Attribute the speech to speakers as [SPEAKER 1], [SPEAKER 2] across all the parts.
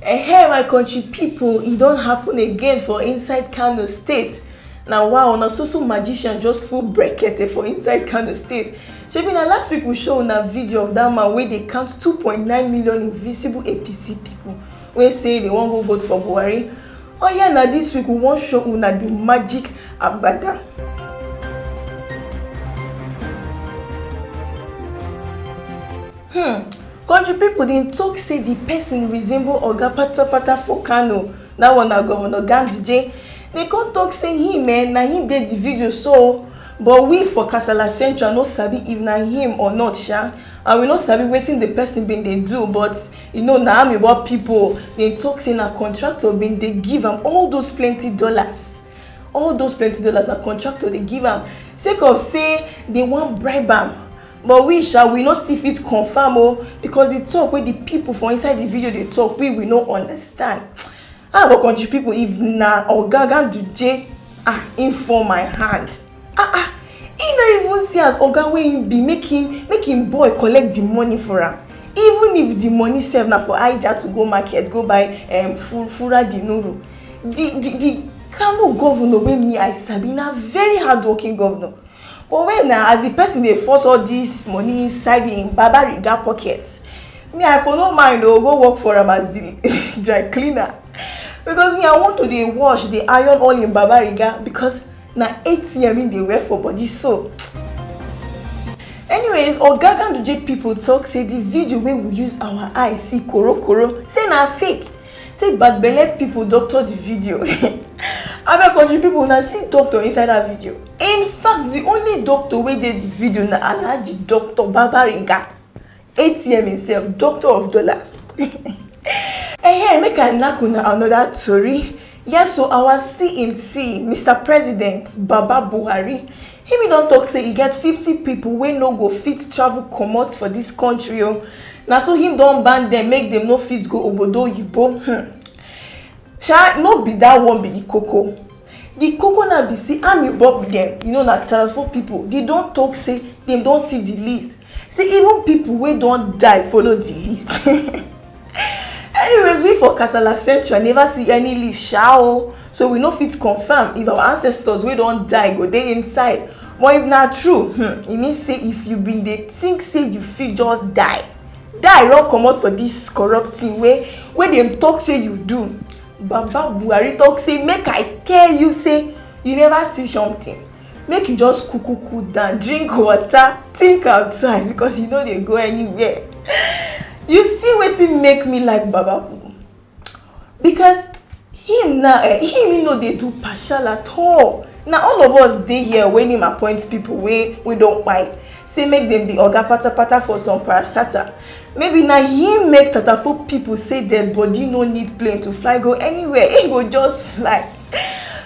[SPEAKER 1] Hey, my country people, it don't happen again for inside Kano State. Now, wow, na so magician just full bracket for inside Kano State. Shebi na last week we show una video of that man where they count 2.9 million invisible APC people wey say they won't go vote for Buhari. Oh yeah, now this week we won't show una the magic agbada. Country people didn't talk say the person resemble Oga Patapata for Kano. That one na Governor Ganduje. They can't talk say him na him did the video so, but we for Kasala Central no sabi if na him or not sha, and we no sabi wetin the person been they do, but you know na am about people they talk say na contractor been they give am all those plenty dollars na contractor they give am sake of say they want bribe am. But we not see fit confirm because the talk where the people for inside the video they talk we no understand. But country people if na Oga Ganduje in for my hand. He no even see as Oga wey be making boy collect the money for him. Even if the money serve na for Aija to go market go buy fura dinuru. The Kano governor wey me I sabi na very hardworking governor. But when now, as the person they force all this money inside in Baba Riga pockets, me I for no mind go work for him as the dry cleaner. Because me I want to they wash the iron all in Baba Riga because na ATM in they wear for body so. Anyways, Oga Ganduje people talk say the video where we use our eyes see koro say na fake. Say bad belle people doctor the video. Other country people now see doctor inside that video. In fact, the only doctor wey did the video na Alhaji Dr. Baba Riga. ATM himself, doctor of dollars. Hey, make I knack una another story. Yes, so our CNC, Mr. President Baba Buhari, him don't talk say he get 50 people wey no go fit travel comot for this country. Now so him don't ban them, make them no fit go obodo yibo. No be that one be the cocoa. The cocoa na be see army bob them. You know na transport people. They don't talk say they don't see the list. See even people wey don't die follow the list. Anyways, we for Kasala Central never see any list sha. So we no fit confirm if our ancestors wey don't die go dey inside. But if not true, it means say if you been dey think say you fit just die run comot for this corrupt thing where them talk say you do. Baba Buhari talk say make I tell you say you never see something. Make you just cool down, drink water, think outside because you know they go anywhere. You see wetin make me like Baba Buhari? Because him now him know they do partial at all. Now all of us dey here when him appoints people we don't mind. Say make them be Oga Patapata for some parastatal. Maybe now he make Tatafo people say their body no need plane to fly go anywhere. It go just fly.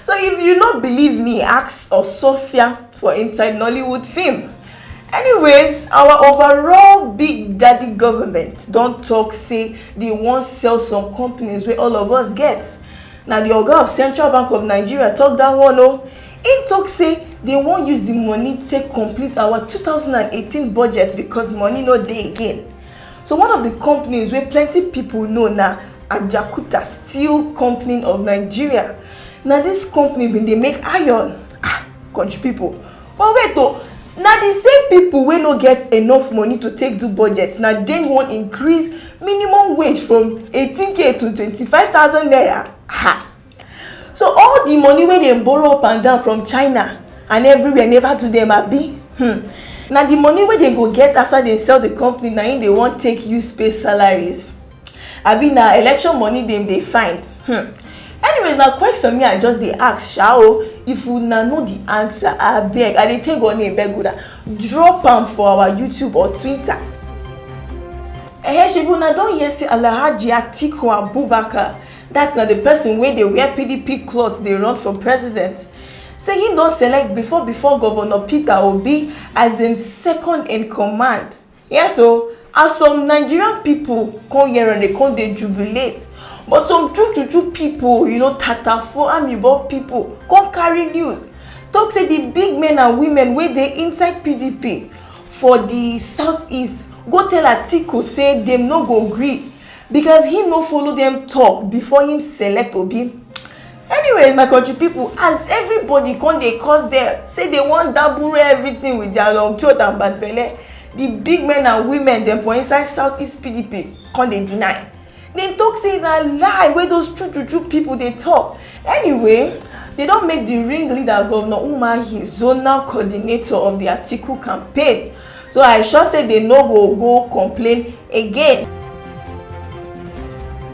[SPEAKER 1] So if you not believe me, ask Sophia for inside Nollywood film. Anyways, our overall big daddy government don't talk say they want sell some companies where all of us get. Now the Oga of Central Bank of Nigeria talk that one He talk say they won't use the money to complete our 2018 budget because money no dey again. So one of the companies where plenty people know now Ajakuta Steel Company of Nigeria. Now this company when they make iron. Country people. But wait though, now the same people wey no get enough money to take do budget. Now they want increase minimum wage from 18k to 25,000 naira. So all the money where they borrow up and down from China and everywhere never to them abi. Now the money where they go get after they sell the company now they won't take use pay salaries. Abi na election money them they find. Anyways, now question me I just they ask shao if you know the answer I beg I dey take on a beguda drop them for our YouTube or Twitter. Shibuna don't hear say Alhaji Atiku Abubakar. That's not the person where they wear PDP clothes they run for president. Say he don't select before Governor Peter Obi as in second in command. Yes, so as some Nigerian people come here and they come they jubilate. But some true people, you know, Tatafo Amibo people come carry news. Talk say the big men and women where they inside PDP for the southeast go tell Atiku say them no go agree. because him no follow them talk before him select Obi. Anyways, my country people, as everybody come dey cause them, say they want dabure everything with their long throat and bad belle, the big men and women them for inside Southeast PDP come dey deny. They talk say na lie wey those true people they talk. Anyway, they don't make the ringleader Governor Umahi zonal coordinator of the Atiku campaign. So I sure say they no go complain again.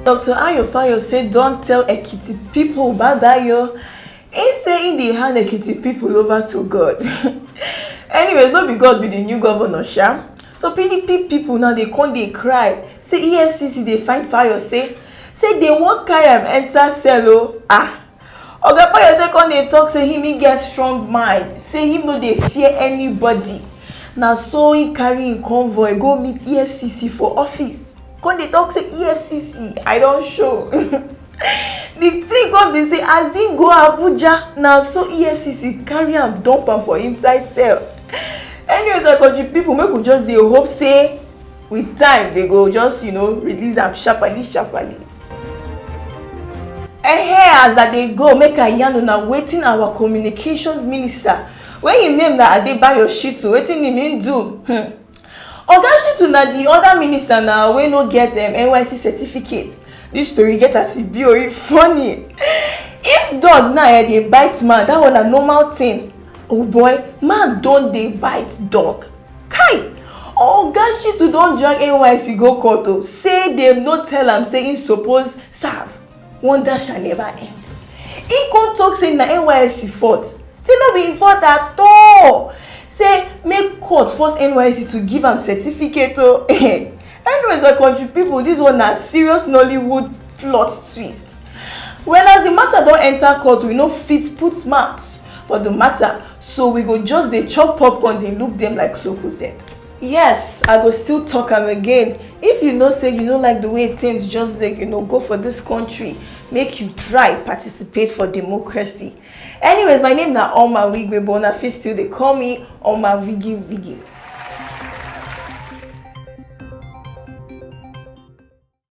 [SPEAKER 1] Dr. Ayofayo said don't tell Ekiti people about that yo. He say they hand Ekiti people over to God. Anyways, no be God be the new governor, sha. So PDP people now they come they cry. Say EFCC they find Fayo say they won't carry him enter cell. Oga Fayo say come they talk say him get strong mind. Say him no they fear anybody. Now so he carry him convoy go meet EFCC for office. Come they talk say EFCC I don't show. The thing come be say as he go Abuja now so EFCC carry him dump him for inside cell. Anyways, my country people make we just dey hope say with time they go just release am sharply. As that they go make I yarn una wetin our communications minister wey him name na Adebayo Shitu wetin him mean do. Oga Shitu na the other minister now wey no get NYSC certificate. This story get as e be o, funny. If dog now dey bite man, that one a normal thing. Oh boy, man don dey bite dog. Kai! Oga Shitu don drag NYSC go court o, say dem no tell am say he suppose serve. Wonder shall never end. He come talk say na NYSC fault. Say no be fault at all. Say make court force NYSC to give am certificate o. Anyways, my country people, this one na serious Nollywood plot twist. Well, as the matter don enter court, we no fit put mouth for the matter, so we go just dey chop popcorn dey look them like Lokozed. Yes, I go still talk am again. If you know say you no like the way things just dey go for this country, make you try participate for democracy. Anyways, my name na Oma Wigwe, but una fit still dey call me Oma Wiggy.